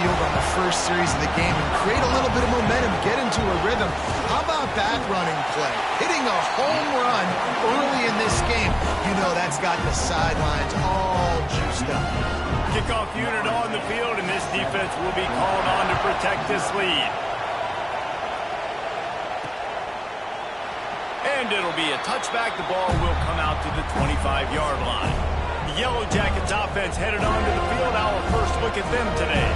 field on the first series of the game and create a little bit of momentum, get into a rhythm. How about that running play? Hitting a home run early in this game. You know that's got the sidelines all juiced up. Kickoff unit on the field, and this defense will be called on to protect this lead. And it'll be a touchback. The ball will come out to the 25-yard line. The Yellow Jackets offense headed onto the field. Our first look at them today.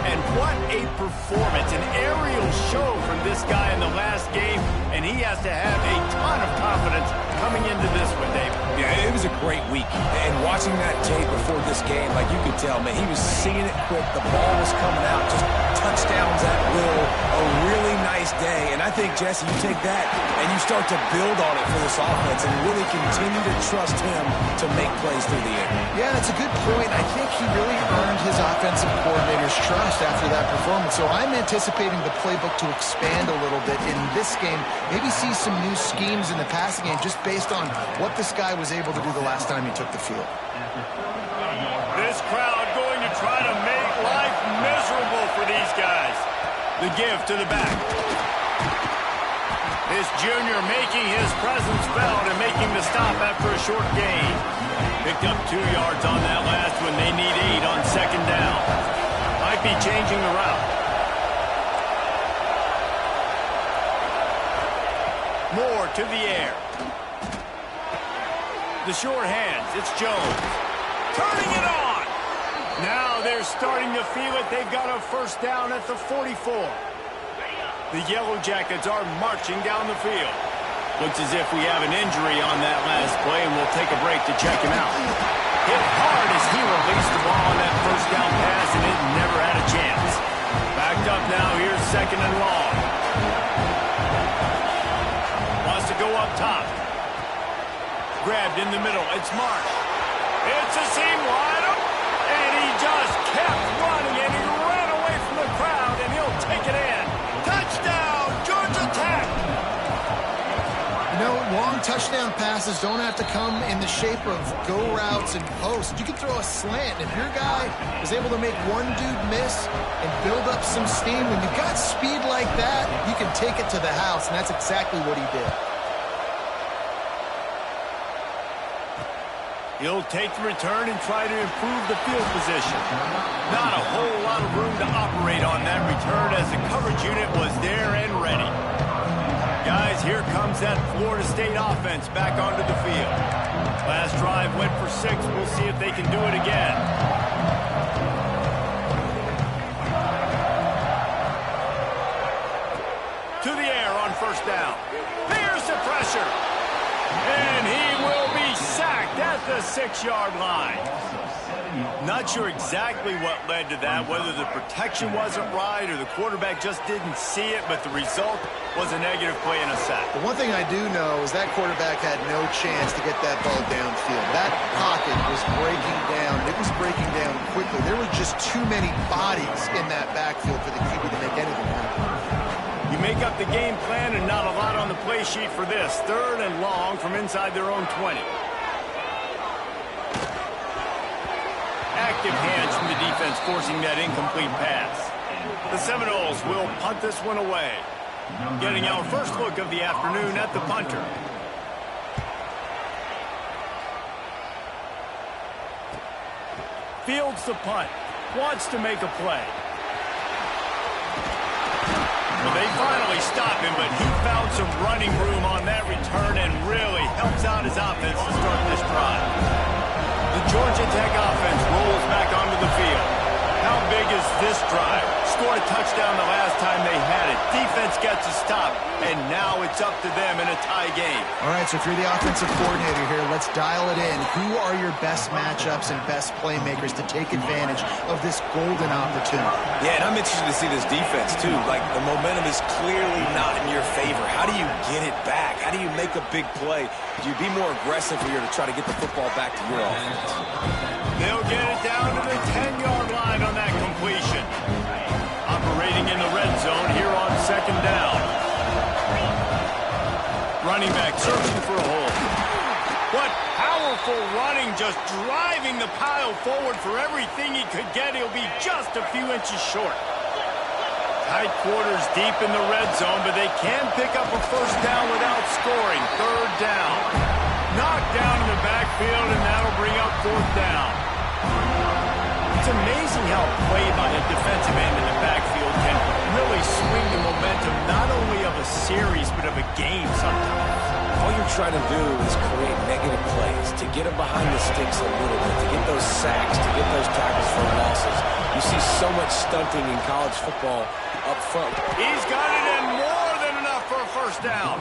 And what a performance, an aerial show from this guy in the last game, and he has to have a ton of confidence coming into this one, Dave. Yeah, it was a great week, and watching that tape before this game, like you could tell, man, he was seeing it quick, the ball was coming out, just touchdowns at will, a really nice day, and I think, Jesse, you take that and you start to build on it for this offense and really continue to trust him to make plays through the air. Yeah, that's a good point. I think he really earned his offensive coordinator's trust after that performance. So I'm anticipating the playbook to expand a little bit in this game. Maybe see some new schemes in the passing game just based on what this guy was able to do the last time he took the field. This crowd going to try to make life miserable for these guys. The give to the back. This junior making his presence felt and making the stop after a short gain. Picked up 2 yards on that last one. They need 8 on second down. Might be changing the route. Moore to the air. The short hands. It's Jones. Turning it on. Now they're starting to feel it. They've got a first down at the 44. The Yellow Jackets are marching down the field. Looks as if we have an injury on that last play, and we'll take a break to check him out. Hit hard as he released the ball on that first down pass, and it never had a chance. Backed up now. Here's second and long. Wants to go up top. Grabbed in the middle. It's Marsh. It's a seam wide open, and he just kept running, and he ran away from the crowd, and he'll take it in. Touchdown, Georgia Tech! You know, long touchdown passes don't have to come in the shape of go routes and posts. You can throw a slant. If your guy is able to make one dude miss and build up some steam, when you've got speed like that, you can take it to the house, and that's exactly what he did. He'll take the return and try to improve the field position. Not a whole lot of room to operate on that return as the coverage unit was there and ready. Guys, here comes that Florida State offense back onto the field. Last drive went for 6. We'll see if they can do it again. To the air on first down. There's the pressure. And he will be sacked at the 6-yard line. Not sure exactly what led to that, whether the protection wasn't right or the quarterback just didn't see it, but the result was a negative play and a sack. The one thing I do know is that quarterback had no chance to get that ball downfield. That pocket was breaking down. It was breaking down quickly. There were just too many bodies in that backfield for the QB to make anything happen. You make up the game plan and not a lot on the play sheet for this. 3rd and long from inside their own 20. Active hands from the defense forcing that incomplete pass. The Seminoles will punt this one away. Getting our first look of the afternoon at the punter. Fields the punt. Wants to make a play. Well, they finally stop him, but he found some running room on that return and really helps out his offense to start this drive. The Georgia Tech offense rolls back onto the field. How big is this drive? Scored a touchdown the last time they had it. Defense gets a stop, and now it's up to them in a tie game. All right, so if you're the offensive coordinator here, let's dial it in. Who are your best matchups and best playmakers to take advantage of this golden opportunity? Yeah, and I'm interested to see this defense, too. Like, the momentum is clearly not in your favor. How do you get it back? How do you make a big play? Do you be more aggressive here to try to get the football back to your offense? They'll get it down to the 10-yard line on that completion. Operating in the red zone here on second down. Running back searching for a hole. What power powerful running, just driving the pile forward for everything he could get. He'll be just a few inches short. Tight quarters deep in the red zone, but they can pick up a first down without scoring. Third down. Knocked down in the backfield, and that'll bring up fourth down. It's amazing how play by a defensive end in the backfield can really swing the momentum not only of a series, but of a game sometimes. All you're trying to do is create negative plays, to get them behind the sticks a little bit, to get those sacks, to get those tackles for losses. You see so much stunting in college football up front. He's got it in more than enough for a first down.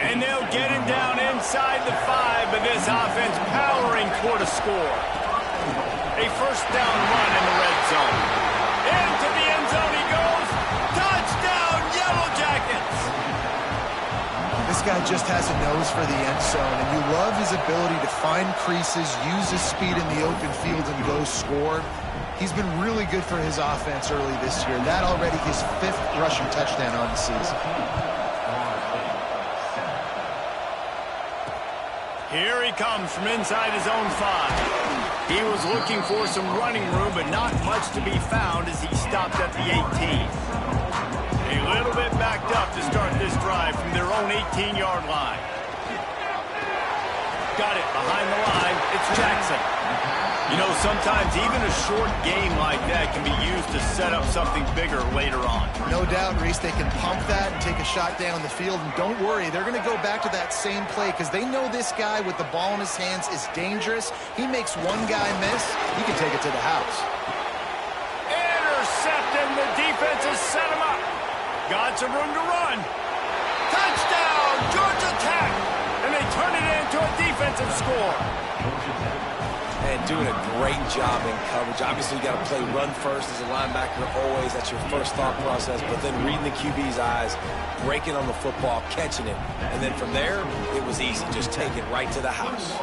And they'll get him down inside the 5, but this offense powering toward a score. A first down run in the red zone. Into the end zone he goes. Touchdown, Yellow Jackets! This guy just has a nose for the end zone, and you love his ability to find creases, use his speed in the open field, and go score. He's been really good for his offense early this year. That already his 5th rushing touchdown on the season. Here he comes from inside his own 5. He was looking for some running room, but not much to be found as he stopped at the 18. A little bit backed up to start this drive from their own 18-yard line. Got it behind the line. It's Jackson. You know, sometimes even a short game like that can be used to set up something bigger later on. No doubt, Reese, they can pump that and take a shot down the field. And don't worry, they're going to go back to that same play because they know this guy with the ball in his hands is dangerous. He makes one guy miss, he can take it to the house. Intercepted, the defense has set him up. Got some room to run. Touchdown, Georgia Tech! And they turn it into a defensive score. And doing a great job in coverage. Obviously, you got to play run first as a linebacker always. That's your first thought process. But then reading the QB's eyes, breaking on the football, catching it. And then from there, it was easy. Just take it right to the house.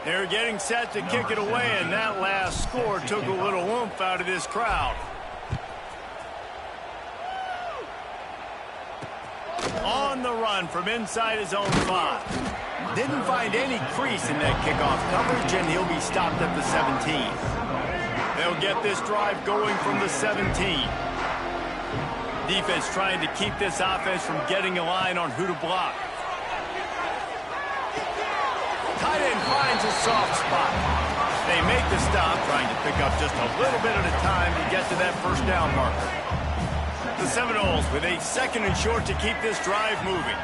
They're getting set to kick it away, and that last score took a little oomph out of this crowd. On the run from inside his own 5. Didn't find any crease in that kickoff coverage, and he'll be stopped at the 17. They'll get this drive going from the 17. Defense trying to keep this offense from getting a line on who to block. Tight end finds a soft spot. They make the stop, trying to pick up just a little bit at a time to get to that first down marker. The Seminoles with a 2nd and short to keep this drive moving.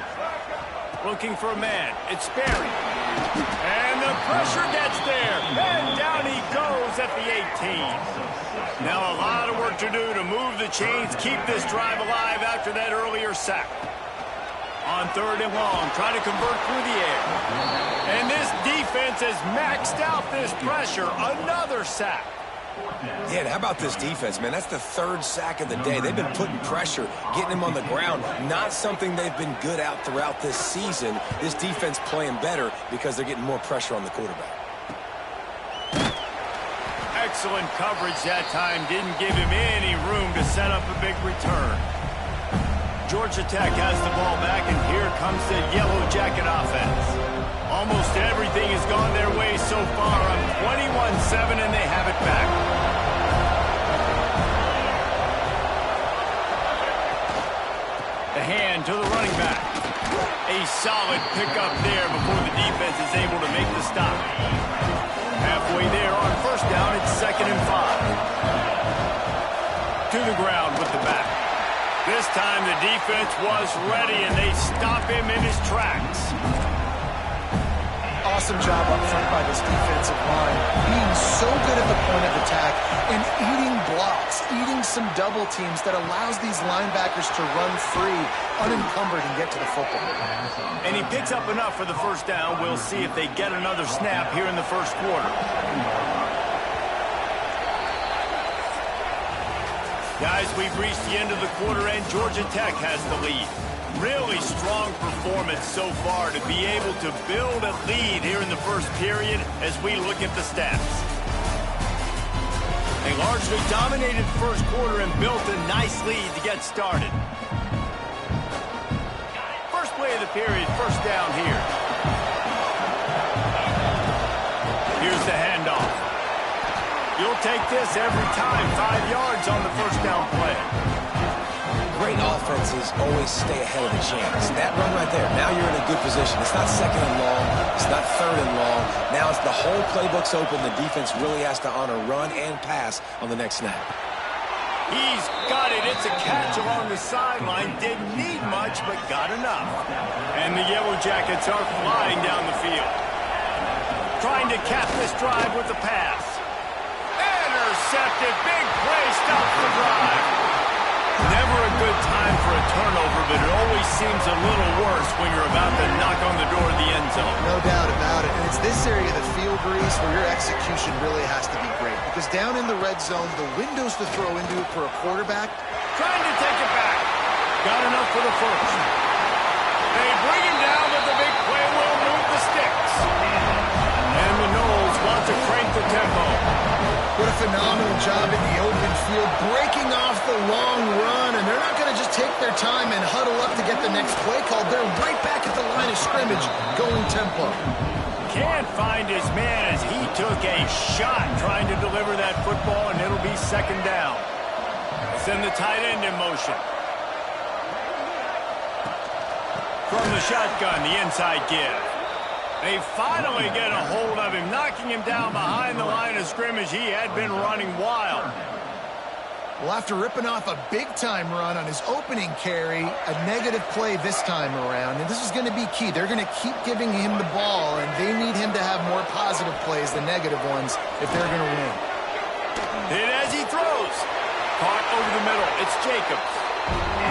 Looking for a man. It's Sperry. And the pressure gets there. And down he goes at the 18. Now a lot of work to do to move the chains, keep this drive alive after that earlier sack. On 3rd and long, trying to convert through the air. And this defense has maxed out this pressure. Another sack. Yeah, and how about this defense, man? That's the 3rd sack of the day. They've been putting pressure, getting him on the ground. Not something they've been good at throughout this season. This defense playing better because they're getting more pressure on the quarterback. Excellent coverage that time. Didn't give him any room to set up a big return. Georgia Tech has the ball back, and here comes the Yellow Jacket offense. Almost everything has gone their way so far. On 21-7, and they have it back. The hand to the running back. A solid pickup there before the defense is able to make the stop. Halfway there on first down, it's 2nd and 5. To the ground with the back. This time the defense was ready, and they stop him in his tracks. Awesome job up front by this defensive line. Being so good at the point of attack and eating blocks, eating some double teams that allows these linebackers to run free, unencumbered, and get to the football. And he picks up enough for the first down. We'll see if they get another snap here in the first quarter. Guys, we've reached the end of the quarter, and Georgia Tech has the lead. Really strong performance so far to be able to build a lead here in the first period as we look at the stats. They largely dominated first quarter and built a nice lead to get started. First play of the period, first down here. Here's the handoff. You'll take this every time, 5 yards on the first down play. Great offenses always stay ahead of the chains. That run right there, now you're in a good position. It's not second and long. It's not third and long. Now it's the whole playbook's open. The defense really has to honor run and pass on the next snap. He's got it. It's a catch along the sideline. Didn't need much, but got enough. And the Yellow Jackets are flying down the field. Trying to cap this drive with the pass. Intercepted. Big play. Stops the drive. Never a good time for a turnover, but it always seems a little worse when you're about to knock on the door of the end zone. No doubt about it. And it's this area of the field, Breeze, where your execution really has to be great. Because down in the red zone, the windows to throw into it for a quarterback. Trying to take it back. Got enough for the first. They bring him down, but the big play will move the sticks. And the Noles want to crank the tempo. What a phenomenal job in the open field, breaking off the long run, and they're not going to just take their time and huddle up to get the next play called. They're right back at the line of scrimmage, going tempo. Can't find his man as he took a shot trying to deliver that football, and it'll be second down. Send the tight end in motion. From the shotgun, the inside give. They finally get a hold of him, knocking him down behind the line of scrimmage. He had been running wild. Well, after ripping off a big-time run on his opening carry, a negative play this time around, and this is going to be key. They're going to keep giving him the ball, and they need him to have more positive plays than negative ones if they're going to win. Hit as he throws. Caught over the middle. It's Jacobs.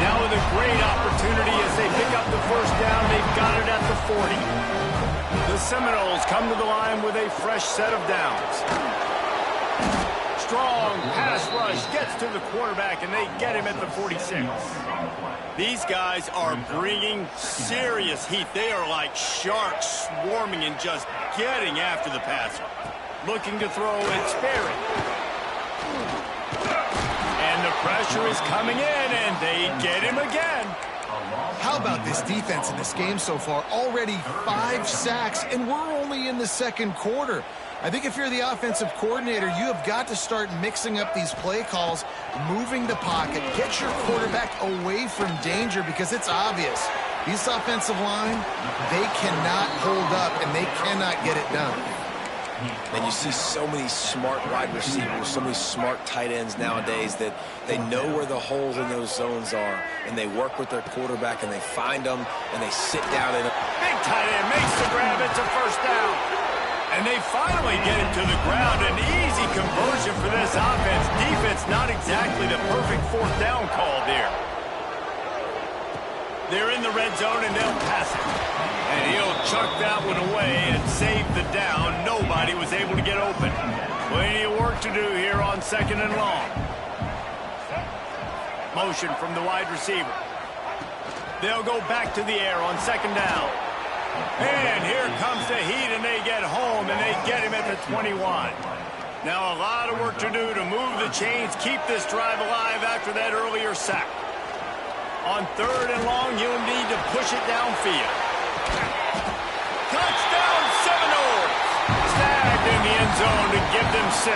Now with a great opportunity as they pick up the first down. They've got it at the 40. The Seminoles come to the line with a fresh set of downs. Strong pass rush gets to the quarterback, and they get him at the 46. These guys are bringing serious heat. They are like sharks swarming and just getting after the passer. Looking to throw, it's Sperry. And the pressure is coming in, and they get him again. How about this defense in this game so far? Already 5 sacks, and we're only in the second quarter. I think if you're the offensive coordinator, you have got to start mixing up these play calls, moving the pocket, get your quarterback away from danger, because it's obvious. This offensive line, they cannot hold up, and they cannot get it done. And you see so many smart wide receivers, so many smart tight ends nowadays that they know where the holes in those zones are, and they work with their quarterback, and they find them, and they sit down in it. Big tight end makes the grab. It's a first down. And they finally get it to the ground. An easy conversion for this offense. Defense not exactly the perfect fourth down call there. They're in the red zone, and they'll pass it. And he'll chuck that one away and save the down. Nobody was able to get open. Plenty of work to do here on second and long. Motion from the wide receiver. They'll go back to the air on second down. And here comes the heat, and they get home, and they get him at the 21. Now a lot of work to do to move the chains, keep this drive alive after that earlier sack. On third and long, you'll need to push it downfield. Touchdown Seminoles! Snagged in the end zone to give them 6.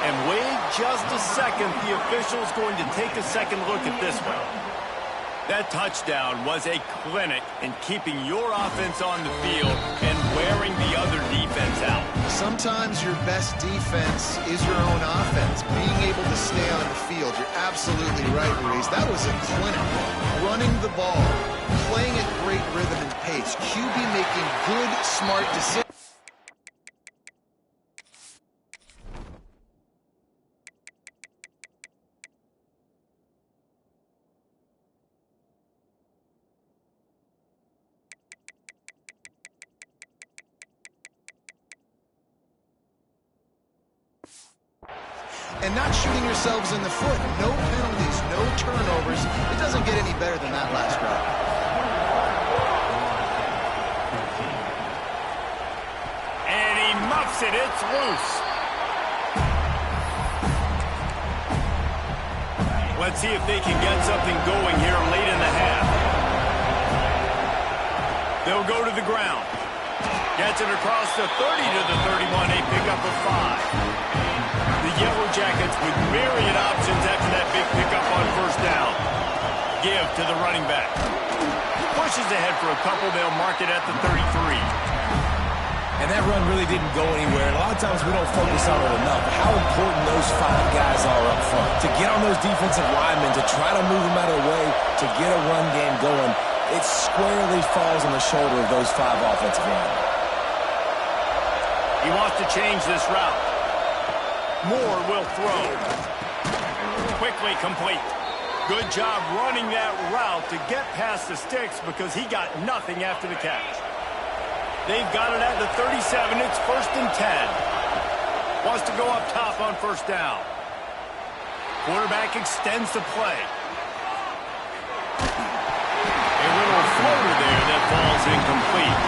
And wait just a second. The official's going to take a second look at this one. That touchdown was a clinic in keeping your offense on the field and wearing the other defense out. Sometimes your best defense is your own offense. Being able to stay on the field, you're absolutely right, Reese. That was a clinic. Running the ball, playing at great rhythm and pace. QB making good, smart decisions. and not shooting yourselves in the foot. No penalties, no turnovers. It doesn't get any better than that last drive. And he muffs it. It's loose. Let's see if they can get something going here late in the half. They'll go to the ground. Gets it across the 30 to the 31. A pickup of 5. The Yellow Jackets with myriad options after that big pickup on first down. Give to the running back. Pushes ahead for a couple. They'll mark it at the 33. And that run really didn't go anywhere. And a lot of times we don't focus on it enough. How important those 5 guys are up front. To get on those defensive linemen, to try to move them out of the way, to get a run game going, it squarely falls on the shoulder of those 5 offensive linemen. He wants to change this route. Moore will throw. Quickly complete. Good job running that route to get past the sticks because he got nothing after the catch. They've got it at the 37. It's 1st and 10. Wants to go up top on first down. Quarterback extends the play. A little floater there that falls incomplete.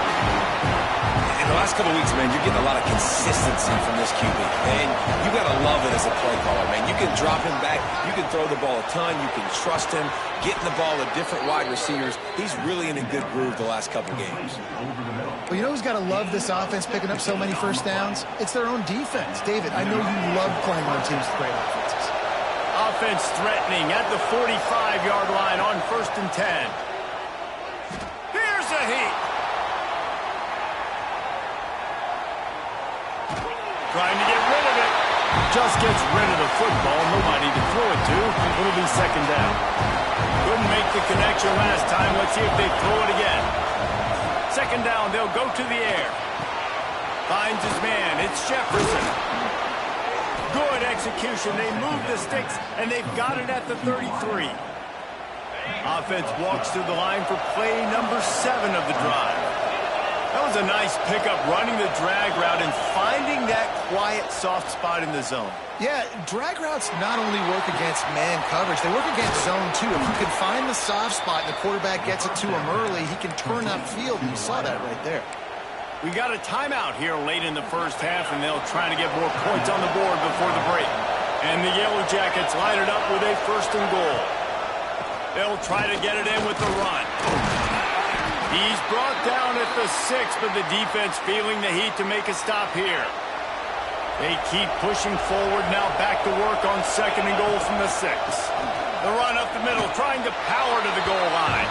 In the last couple of weeks, man, you're getting a lot of consistency from this QB. And you got to love it as a play caller, man. You can drop him back. You can throw the ball a ton. You can trust him. Getting the ball to different wide receivers. He's really in a good groove the last couple games. Well, you know who's got to love this offense picking up so many first downs? It's their own defense. David, I know you love playing on teams with great offenses. Offense threatening at the 45-yard line on 1st and 10. Here's a heat. Trying to get rid of it. Just gets rid of the football. Nobody to throw it to. It'll be 2nd down. Couldn't make the connection last time. Let's see if they throw it again. 2nd down. They'll go to the air. Finds his man. It's Jefferson. Good execution. They move the sticks, and they've got it at the 33. Offense walks to the line for play number 7 of the drive. That was a nice pickup, running the drag route and finding that quiet, soft spot in the zone. Yeah, drag routes not only work against man coverage, they work against zone too. If you can find the soft spot and the quarterback gets it to him early, he can turn upfield, and you saw that right there. We got a timeout here late in the first half, and they'll try to get more points on the board before the break. And the Yellow Jackets line it up with a 1st and goal. They'll try to get it in with the run. He's brought down at the 6, but the defense feeling the heat to make a stop here. They keep pushing forward, now back to work on 2nd and goal from the 6. The run up the middle, trying to power to the goal line.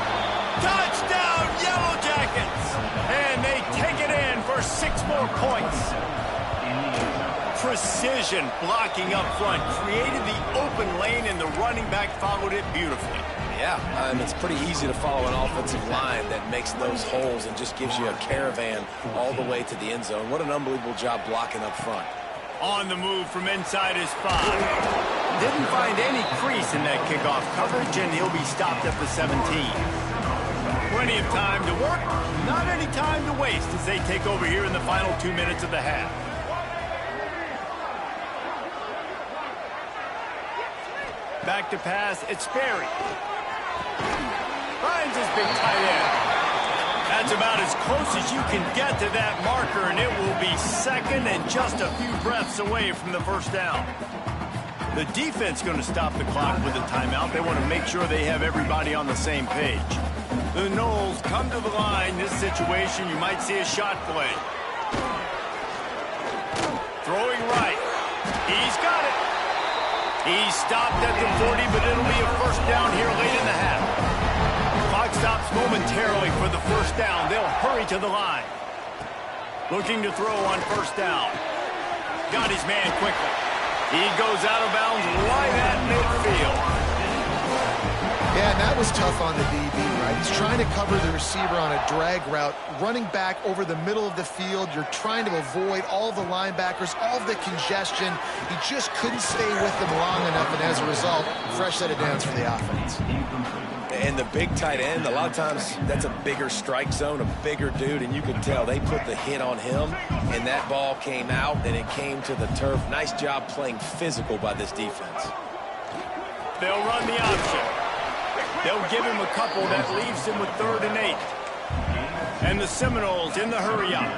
Touchdown, Yellow Jackets! And they take it in for 6 more points. Precision blocking up front, created the open lane, and the running back followed it beautifully. Yeah, it's pretty easy to follow an offensive line that makes those holes and just gives you a caravan all the way to the end zone. What an unbelievable job blocking up front. On the move from inside his 5. Didn't find any crease in that kickoff coverage, and he'll be stopped at the 17. Plenty of time to work, not any time to waste as they take over here in the final 2 minutes of the half. Back to pass, it's Sperry. Finds his big tight end. That's about as close as you can get to that marker, and it will be 2nd and just a few breaths away from the 1st down. The defense going to stop the clock with a timeout. They want to make sure they have everybody on the same page. The Noles come to the line. This situation, you might see a shot play. Throwing right. He's got it. He's stopped at the 40, but it'll be a 1st down here late in the half. Clock stops momentarily for the 1st down. They'll hurry to the line. Looking to throw on 1st down. Got his man quickly. He goes out of bounds right at midfield. Yeah, and that was tough on the DB, right? He's trying to cover the receiver on a drag route, running back over the middle of the field. You're trying to avoid all the linebackers, all the congestion. He just couldn't stay with them long enough, and as a result, fresh set of downs for the offense. And the big tight end, a lot of times that's a bigger strike zone, a bigger dude, and you can tell they put the hit on him, and that ball came out, and it came to the turf. Nice job playing physical by this defense. They'll run the option. They'll give him a couple that leaves him with 3rd and 8. And the Seminoles in the hurry-up.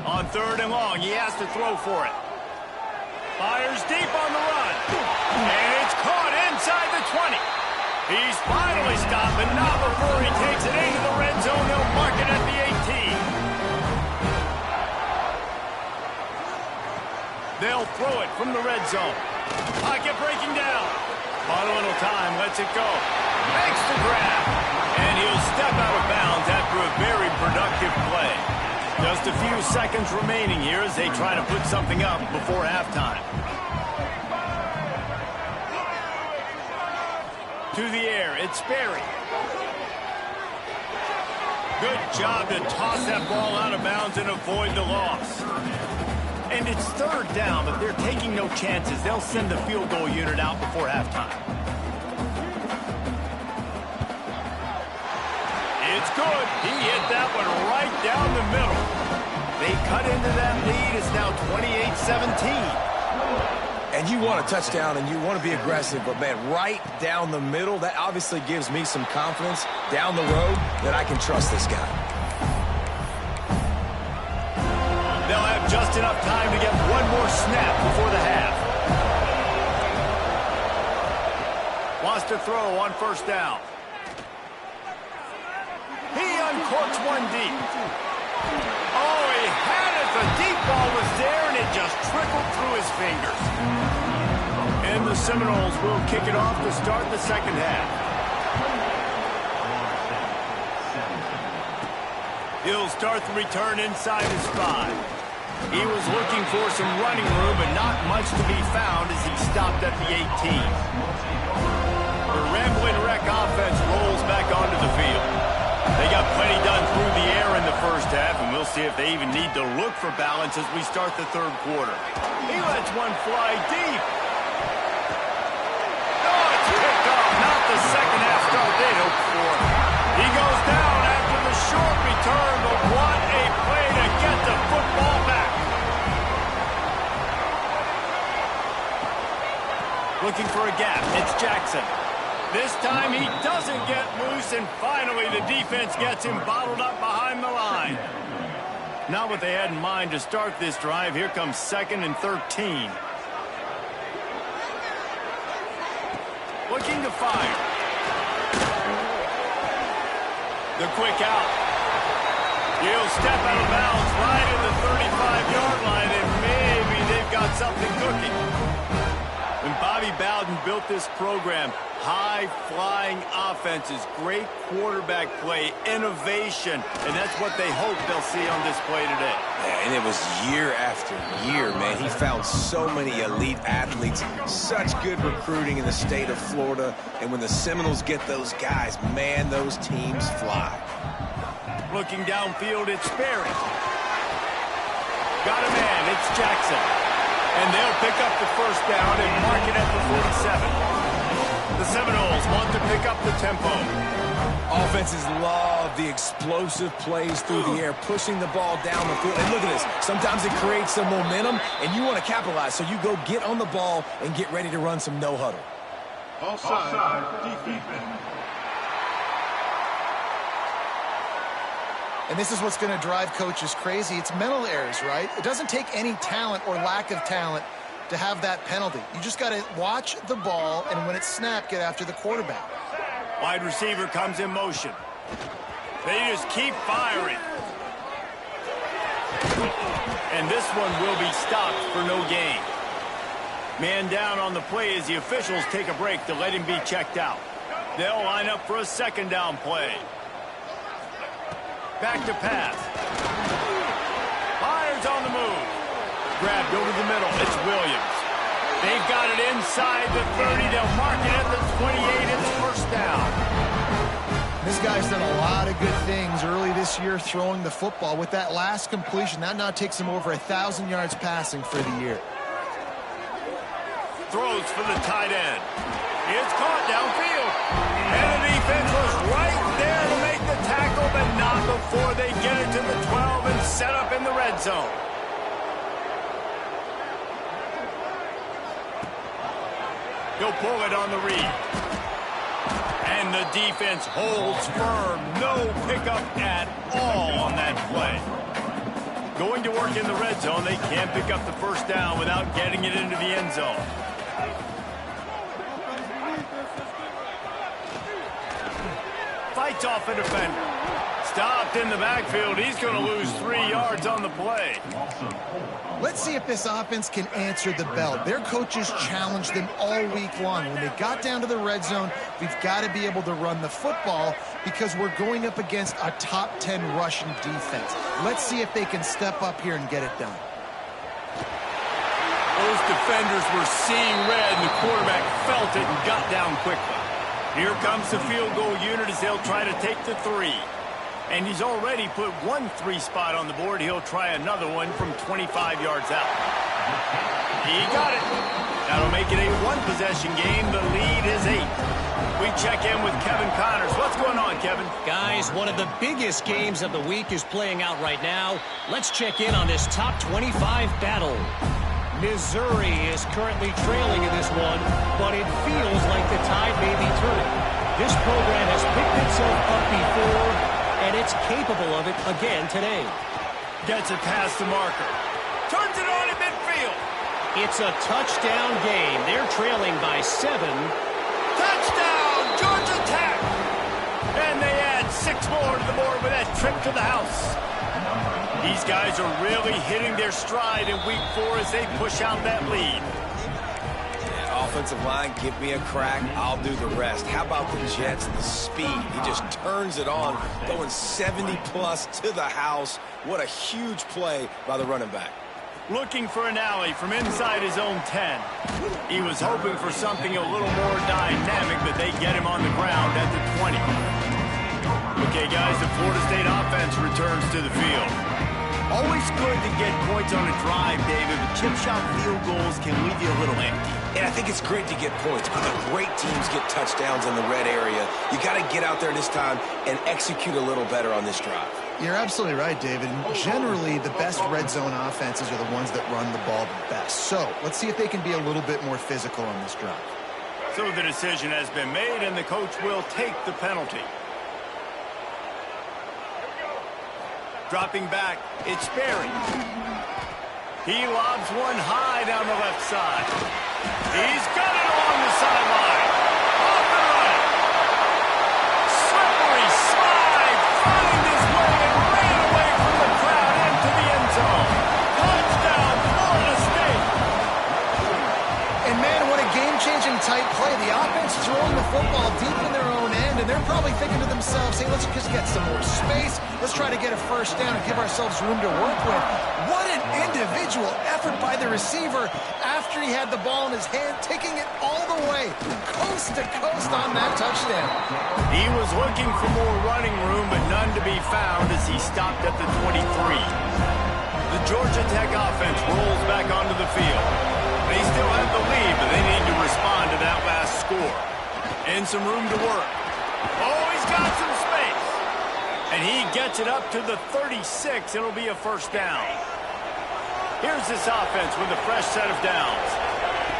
On 3rd and long, he has to throw for it. Fires deep on the run. And it's caught inside the 20. He's finally stopped, but not before he takes it into the red zone. They'll mark it at the 18. They'll throw it from the red zone. Pocket breaking down. On a little time, lets it go. Makes the grab. And he'll step out of bounds after a very productive play. Just a few seconds remaining here as they try to put something up before halftime. To the air, it's Sperry. Good job to toss that ball out of bounds and avoid the loss. And it's 3rd down, but they're taking no chances. They'll send the field goal unit out before halftime. It's good. He hit that one right down the middle. They cut into that lead. It's now 28-17. And you want a touchdown, and you want to be aggressive, but, man, right down the middle, that obviously gives me some confidence down the road that I can trust this guy. They'll have just enough time to get one more snap before the half. Wants to throw on 1st down. He uncorks one deep. Oh, he had it. The deep ball was there, and it just trickled through his fingers. And the Seminoles will kick it off to start the second half. He'll start the return inside his 5. He was looking for some running room, but not much to be found as he stopped at the 18. The Ramblin' Wreck offense rolls back onto the field. They got plenty done through the air in the first half, and we'll see if they even need to look for balance as we start the 3rd quarter. He lets one fly deep. Oh, it's picked off. Not the second half start they'd hoped for. He goes down after the short return, but what a play to get the football back. Looking for a gap. It's Jackson. This time he doesn't get loose, and finally the defense gets him bottled up behind the line. Not what they had in mind to start this drive. Here comes 2nd and 13. Looking to fire. The quick out. He'll step out of bounds right at the 35-yard line, and maybe they've got something cooking. When Bobby Bowden built this program, high-flying offenses, great quarterback play, innovation, and that's what they hope they'll see on display today. Yeah, and it was year after year, man. He found so many elite athletes, such good recruiting in the state of Florida, and when the Seminoles get those guys, man, those teams fly. Looking downfield, it's Sperry. Got a man, it's Jackson. And they'll pick up the 1st down and mark it at the 47. The Seminoles want to pick up the tempo. Offenses love the explosive plays through the air, pushing the ball down the field. And look at this. Sometimes it creates some momentum, and you want to capitalize. So you go get on the ball and get ready to run some no-huddle. Offside, defense. And this is what's going to drive coaches crazy. It's mental errors, right? It doesn't take any talent or lack of talent to have that penalty. You just got to watch the ball, and when it's snapped, get after the quarterback. Wide receiver comes in motion. They just keep firing. And this one will be stopped for no gain. Man down on the play as the officials take a break to let him be checked out. They'll line up for a 2nd down play. Back to pass. Fires on the move. Grabbed over the middle. It's Williams. They've got it inside the 30. They'll mark it at the 28. It's 1st down. This guy's done a lot of good things early this year throwing the football. With that last completion, that now takes him over 1,000 yards passing for the year. 3 throws for the tight end. It's caught downfield. And the defense was right there to make the tackle, but not before they get it to the 12 and set up in the red zone. He'll pull it on the read. And the defense holds firm. No pickup at all on that play. Going to work in the red zone, they can't pick up the first down without getting it into the end zone. Fights off a defender. Stopped in the backfield. He's going to lose 3 yards on the play. Let's see if this offense can answer the bell. Their coaches challenged them all week long. When they got down to the red zone, we've got to be able to run the football because we're going up against a top 10 Russian defense. Let's see if they can step up here and get it done. Those defenders were seeing red, and the quarterback felt it and got down quickly. Here comes the field goal unit as they'll try to take the 3. And he's already put 1 3 spot on the board. He'll try another one from 25 yards out. He got it. That'll make it a 1-possession game. The lead is 8. We check in with Kevin Connors. What's going on, Kevin? Guys, one of the biggest games of the week is playing out right now. Let's check in on this top 25 battle. Missouri is currently trailing in this one, but it feels like the tide may be turning. This program has picked itself up before, and it's capable of it again today. Gets it past the marker. Turns it on in midfield. It's a touchdown game. They're trailing by 7. Touchdown, Georgia Tech! And they add 6 more to the board with that trip to the house. These guys are really hitting their stride in week 4 as they push out that lead. Yeah, offensive line, give me a crack. I'll do the rest. How about the Jets, the speed? He just turns it on, going 70-plus to the house. What a huge play by the running back. Looking for an alley from inside his own 10. He was hoping for something a little more dynamic, but they get him on the ground at the 20. Okay, guys, the Florida State offense returns to the field. Always good to get points on a drive, David, but chip shot field goals can leave you a little empty. And I think it's great to get points, but the great teams get touchdowns in the red area. You got to get out there this time and execute a little better on this drive. You're absolutely right, David. Generally, the best red zone offenses are the ones that run the ball the best. So let's see if they can be a little bit more physical on this drive. So the decision has been made, and the coach will take the penalty. Dropping back, it's Berry. He lobs one high down the left side. He's got it along the sideline. Off and running. Slippery slide, finding his way and ran away from the crowd into the end zone. Touchdown, Florida State. And man, what a game-changing tight play. The offense throwing the football deep in their own end, and they're probably thinking to themselves, hey, let's just get some more space. Let's try to get a first down and give ourselves room to work with. What an individual effort by the receiver after he had the ball in his hand, taking it all the way, coast to coast on that touchdown. He was looking for more running room, but none to be found as he stopped at the 23. The Georgia Tech offense rolls back onto the field. They still have the lead, but they need to respond to that last score. And some room to work. Oh, he's got some space. And he gets it up to the 36. It'll be a first down. Here's this offense with a fresh set of downs.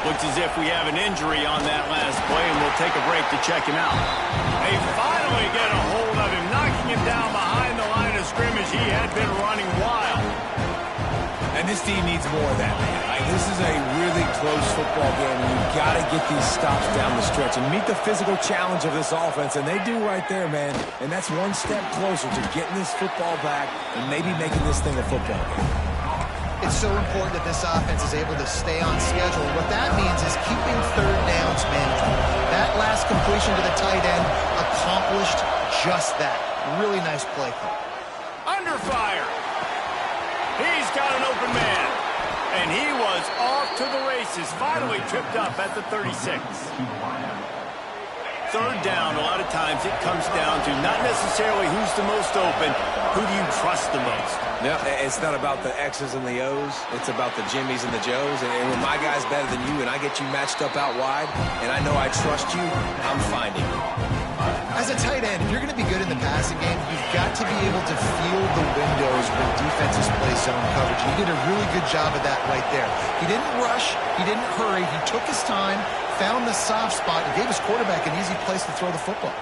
Looks as if we have an injury on that last play, and we'll take a break to check him out. They finally get a hold of him, knocking him down behind the line of scrimmage. He had been running wild. And this team needs more of that, man. This is a really close football game, and you've got to get these stops down the stretch and meet the physical challenge of this offense, and they do right there, man. And that's one step closer to getting this football back and maybe making this thing a football game. It's so important that this offense is able to stay on schedule. What that means is keeping third downs manageable. That last completion to the tight end accomplished just that. Really nice play call. Under fire. He's got an open man. And he was off to the races. Finally tripped up at the 36. third down, a lot of times it comes down to not necessarily who's the most open, who do you trust the most? No, it's not about the X's and the O's. It's about the Jimmys and the Joes. And when my guy's better than you and I get you matched up out wide and I know I trust you, I'm finding you. As a tight end, if you're going to be good in the passing game, you've got to be able to feel the windows when defenses play zone coverage. He did a really good job of that right there. He didn't rush. He didn't hurry. He took his time, found the soft spot, and gave his quarterback an easy place to throw the football.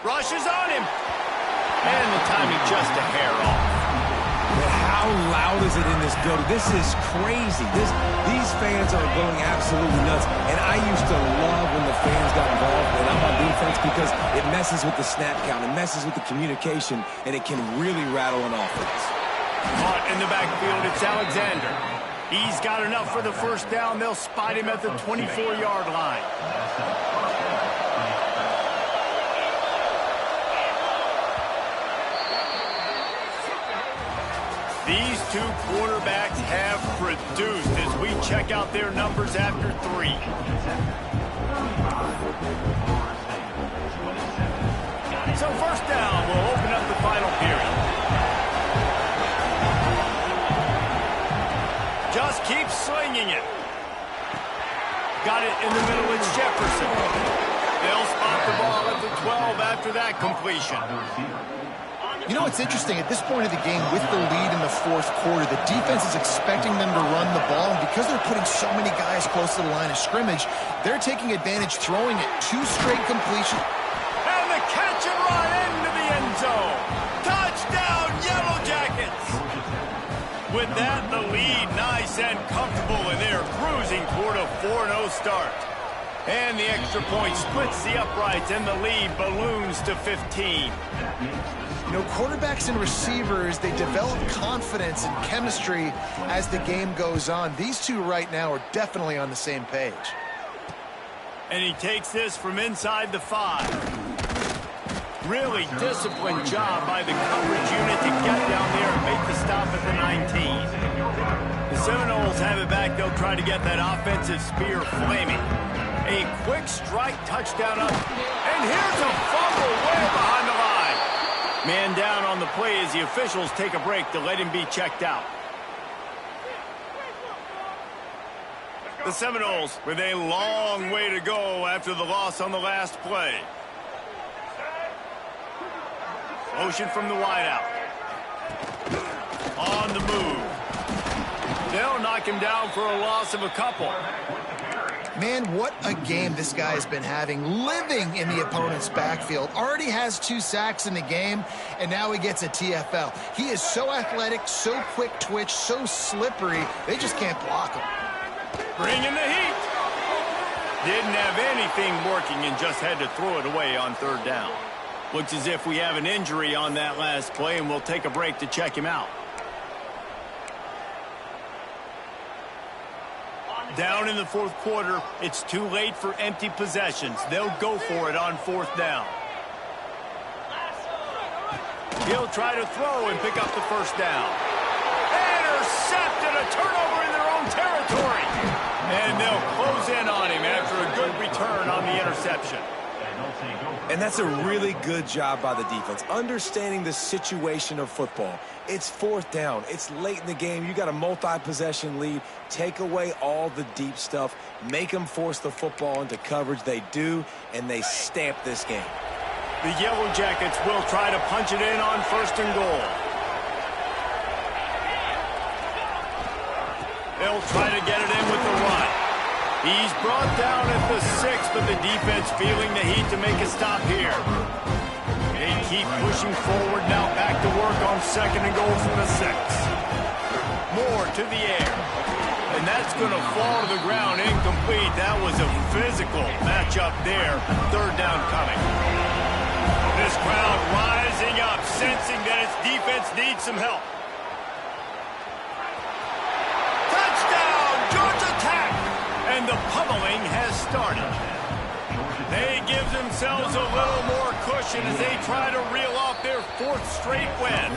Rush is on him. And the timing just a hair off. But how loud is it in this building? This is crazy. These fans are going absolutely nuts. And I used to love when the fans got involved and I'm on defense because it messes with the snap count. It messes with the communication, and it can really rattle an offense. Caught in the backfield, it's Alexander. He's got enough for the first down. They'll spot him at the 24-yard line. These two quarterbacks have produced as we check out their numbers after 3. So first down will open up the final period. Just keep slinging it. Got it in the middle, it's Jefferson. They'll spot the ball at the 12 after that completion. You know what's interesting? At this point of the game, with the lead in the fourth quarter, the defense is expecting them to run the ball, and because they're putting so many guys close to the line of scrimmage, they're taking advantage, throwing it 2 straight completions. And the catch and run into the end zone. Touchdown, Yellow Jackets! With that, the lead nice and comfortable, and they're cruising toward a 4-0 start. And the extra point splits the uprights, and the lead balloons to 15. You know, quarterbacks and receivers, they develop confidence and chemistry as the game goes on. These two right now are definitely on the same page. And he takes this from inside the 5. Really disciplined job by the coverage unit to get down there and make the stop at the 19. The Seminoles have it back. They'll try to get that offensive spear flaming. A quick strike touchdown up. And here's a fumble way behind the line. Man down on the play as the officials take a break to let him be checked out. The Seminoles with a long way to go after the loss on the last play. Motion from the wideout. On the move. They'll knock him down for a loss of a couple. Man, what a game this guy has been having, living in the opponent's backfield. Already has 2 sacks in the game, and now he gets a TFL. He is so athletic, so quick twitch, so slippery, they just can't block him. Bringing the heat. Didn't have anything working and just had to throw it away on third down. Looks as if we have an injury on that last play, and we'll take a break to check him out. Down in the fourth quarter, it's too late for empty possessions. They'll go for it on fourth down. He'll try to throw and pick up the first down. Intercepted, a turnover in their own territory. And they'll close in on him after a good return on the interception. And that's a really good job by the defense, understanding the situation of football. It's fourth down. It's late in the game. You got a multi-possession lead. Take away all the deep stuff. Make them force the football into coverage. They do, and they stamp this game. The Yellow Jackets will try to punch it in on first and goal. They'll try to get it in with the run. He's brought down at the 6, but the defense feeling the heat to make a stop here. They keep pushing forward now, back to work on second and goal from the 6. More to the air. And that's going to fall to the ground incomplete. That was a physical matchup there. Third down coming. This crowd rising up, sensing that its defense needs some help. Touchdown, Georgia Tech! And the pummeling has started. They give themselves a little more cushion as they try to reel off their 4th straight win.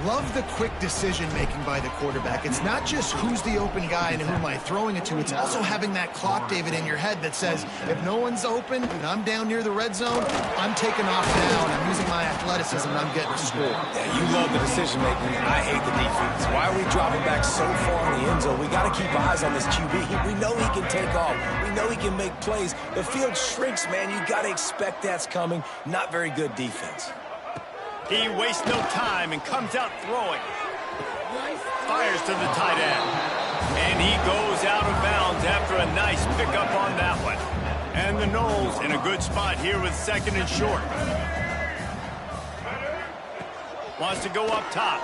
Love the quick decision-making by the quarterback. It's not just who's the open guy and who am I throwing it to. It's also having that clock, David, in your head that says, if no one's open and I'm down near the red zone, I'm taking off now, and I'm using my athleticism, and I'm getting a score. Yeah, you love the decision-making. I hate the defense. Why are we dropping back so far in the end zone? We got to keep eyes on this QB. We know he can take off. We know he can make plays. The field shrinks, man. You got to expect that's coming. Not very good defense. He wastes no time and comes out throwing. Fires to the tight end. And he goes out of bounds after a nice pickup on that one. And the Noles in a good spot here with 2nd and short. Wants to go up top.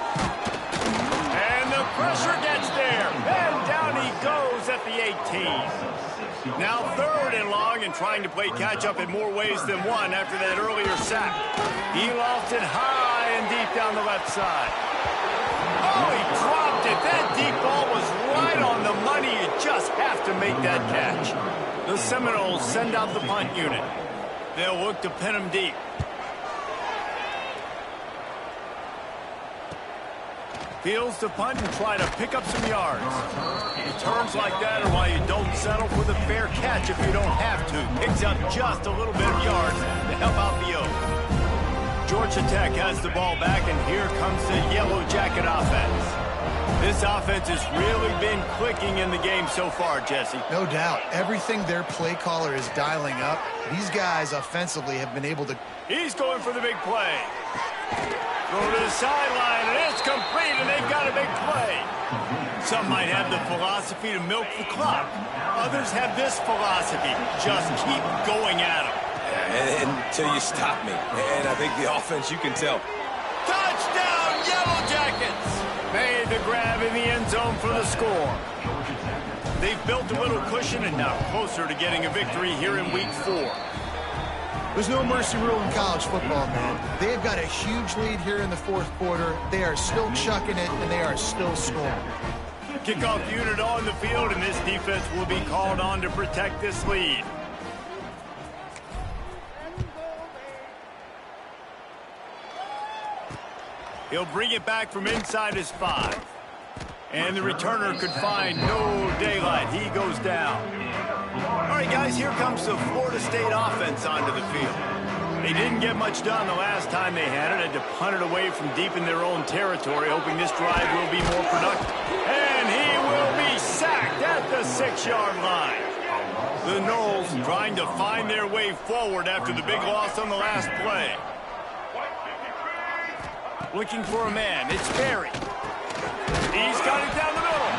And the pressure gets there. And down he goes at the 18. Now 3rd and long and trying to play catch-up in more ways than one after that earlier sack. He lost it high and deep down the left side. Oh, he dropped it. That deep ball was right on the money. You just have to make that catch. The Seminoles send out the punt unit. They'll look to pin him deep. Fields to punt and try to pick up some yards. Returns like that are why you don't settle for the fair catch if you don't have to. Picks up just a little bit of yards to help out the Oak. Georgia Tech has the ball back, and here comes the Yellow Jacket offense. This offense has really been clicking in the game so far, Jesse. No doubt. Everything their play caller is dialing up, these guys offensively have been able to... He's going for the big play. Throw to the sideline, and it's complete, and they've got a big play. Some might have the philosophy to milk the clock. Others have this philosophy, just keep going at them. Until you stop me. And I think the offense, you can tell. Touchdown, Yellow Jackets! Made the grab in the end zone for the score. They've built a little cushion and now closer to getting a victory here in Week 4. There's no mercy rule in college football, man. They've got a huge lead here in the 4th quarter. They are still chucking it, and they are still scoring. Kickoff unit on the field, and this defense will be called on to protect this lead. He'll bring it back from inside his 5. And the returner could find no daylight. He goes down. All right, guys, here comes the Florida State offense onto the field. They didn't get much done the last time they had it. Had to punt it away from deep in their own territory, hoping this drive will be more productive. And he will be sacked at the 6-yard line. The Noles trying to find their way forward after the big loss on the last play. Looking for a man. It's Berry. He's got it down the middle.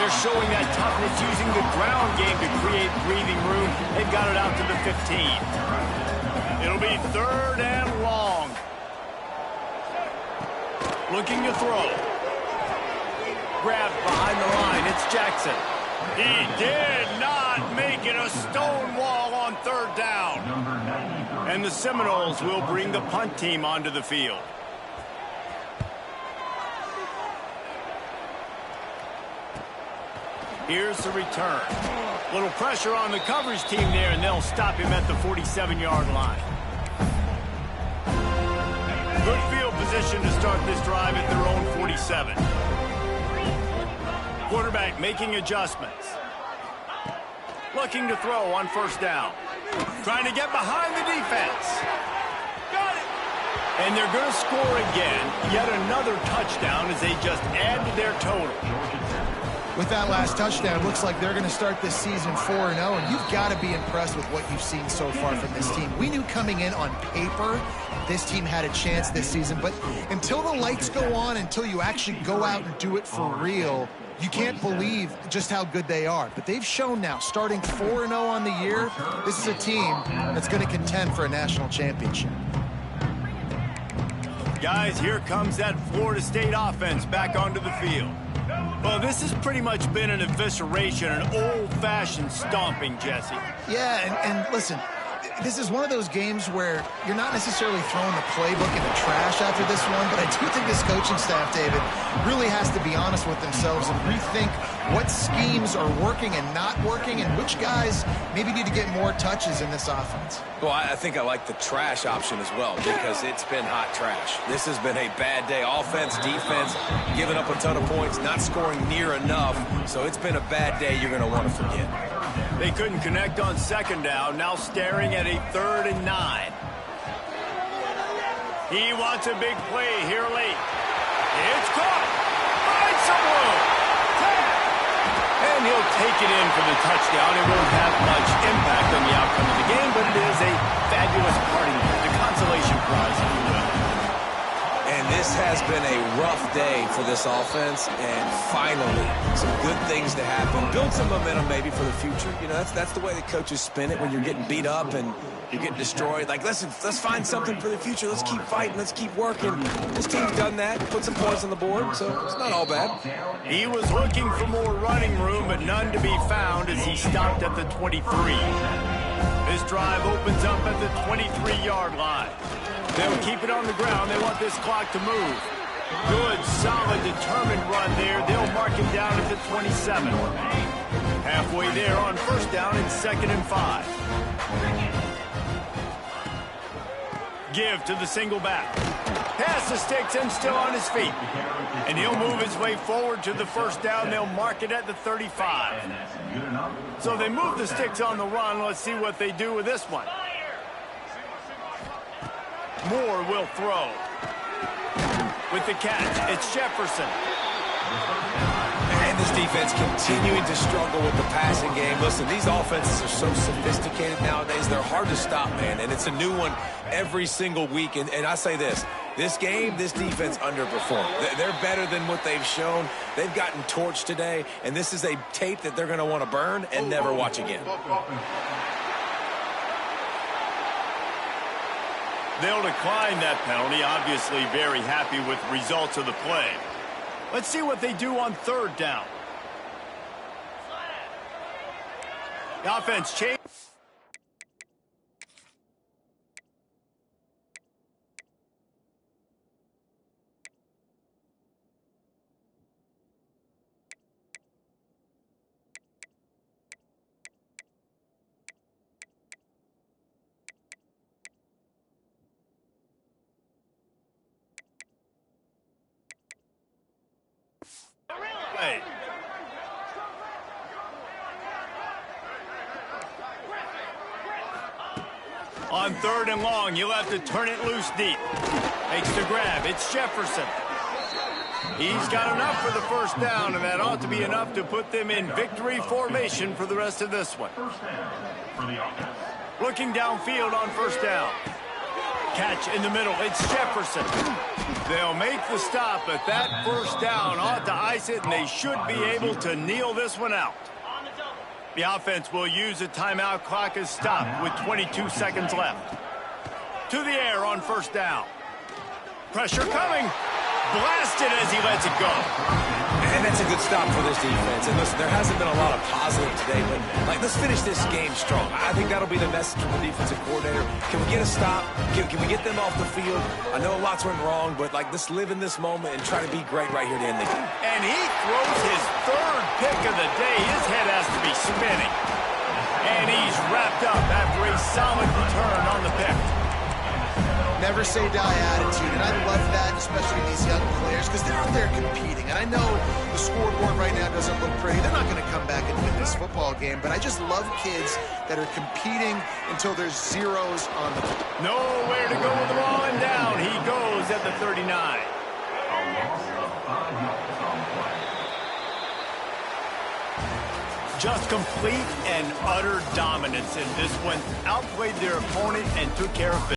They're showing that toughness using the ground game to create breathing room. They've got it out to the 15. It'll be 3rd and long. Looking to throw. Grabbed behind the line. It's Jackson. He did not make it. A stone wall on 3rd down. And the Seminoles will bring the punt team onto the field. Here's the return. Little pressure on the coverage team there, and they'll stop him at the 47-yard line. Good field position to start this drive at their own 47. Quarterback making adjustments. Looking to throw on 1st down. Trying to get behind the defense. Got it! And they're going to score again. Yet another touchdown as they just add to their total. With that last touchdown, looks like they're going to start this season 4-0, and you've got to be impressed with what you've seen so far from this team. We knew coming in on paper this team had a chance this season, but until the lights go on, until you actually go out and do it for real, you can't believe just how good they are. But they've shown now, starting 4-0 on the year, this is a team that's going to contend for a national championship. Guys, here comes that Florida State offense back onto the field. Well, this has pretty much been an evisceration, an old-fashioned stomping, Jesse. Yeah, and listen, this is one of those games where you're not necessarily throwing the playbook in the trash after this one, but I do think this coaching staff, David, really has to be honest with themselves and rethink what schemes are working and not working and which guys maybe need to get more touches in this offense. Well, I think I like the trash option as well because it's been hot trash. This has been a bad day. Offense, defense, giving up a ton of points, not scoring near enough. So it's been a bad day you're going to want to forget. They couldn't connect on second down, now staring at a 3rd and 9. He wants a big play here late. It's caught. Finds some room. And he'll take it in for the touchdown. It won't have much impact on the outcome of the game, but it is a fabulous parting gift, a consolation prize, if you will. And this has been a rough day for this offense, and finally, some good things to happen. Build some momentum maybe for the future. You know, that's the way the coaches spin it when you're getting beat up and you're getting destroyed. Like, let's find something for the future. Let's keep fighting. Let's keep working. This team's done that, put some points on the board, so it's not all bad. He was looking for more running room, but none to be found as he stopped at the 23. This drive opens up at the 23-yard line. They'll keep it on the ground. They want this clock to move. Good, solid, determined run there. They'll mark him down at the 27. Halfway there on first down and 2nd and 5. Give to the single back. Pass the sticks and still on his feet. And he'll move his way forward to the first down. They'll mark it at the 35. So they move the sticks on the run. Let's see what they do with this one. Moore will throw. With the catch, it's Jefferson. And this defense continuing to struggle with the passing game. Listen, these offenses are so sophisticated nowadays. They're hard to stop, man. And it's a new one every single week. And I say this game, this defense underperformed. They're better than what they've shown. They've gotten torched today. And this is a tape that they're going to want to burn and never watch again. They'll decline that penalty, obviously very happy with the results of the play. Let's see what they do on 3rd down. The offense change. Hey. On 3rd and long, you'll have to turn it loose deep. Makes the grab. It's Jefferson. He's got enough for the first down, and that ought to be enough to put them in victory formation for the rest of this one. Looking downfield on first down. Catch in the middle. It's Jefferson. They'll make the stop, but that first down ought to ice it, and they should be able to kneel this one out. The offense will use a timeout. Clock is stopped with 22 seconds left. To the air on first down. Pressure coming. Blasted as he lets it go. And that's a good stop for this defense. And listen, there hasn't been a lot of positive today, but let's finish this game strong. I think that'll be the message from the defensive coordinator. Can we get a stop? Can we get them off the field? I know lots went wrong, but let's live in this moment and try to be great right here to end the game. And he throws his 3rd pick of the day. His head has to be spinning. And he's wrapped up after a solid return on the pick. Never say die attitude, and I love that, especially in these young players, because they're out there competing. And I know the scoreboard right now doesn't look pretty. They're not going to come back and win this football game, but I just love kids that are competing until there's zeros on the field. Nowhere to go with the ball, and down he goes at the 39. Just complete and utter dominance in this one. Outplayed their opponent and took care of business.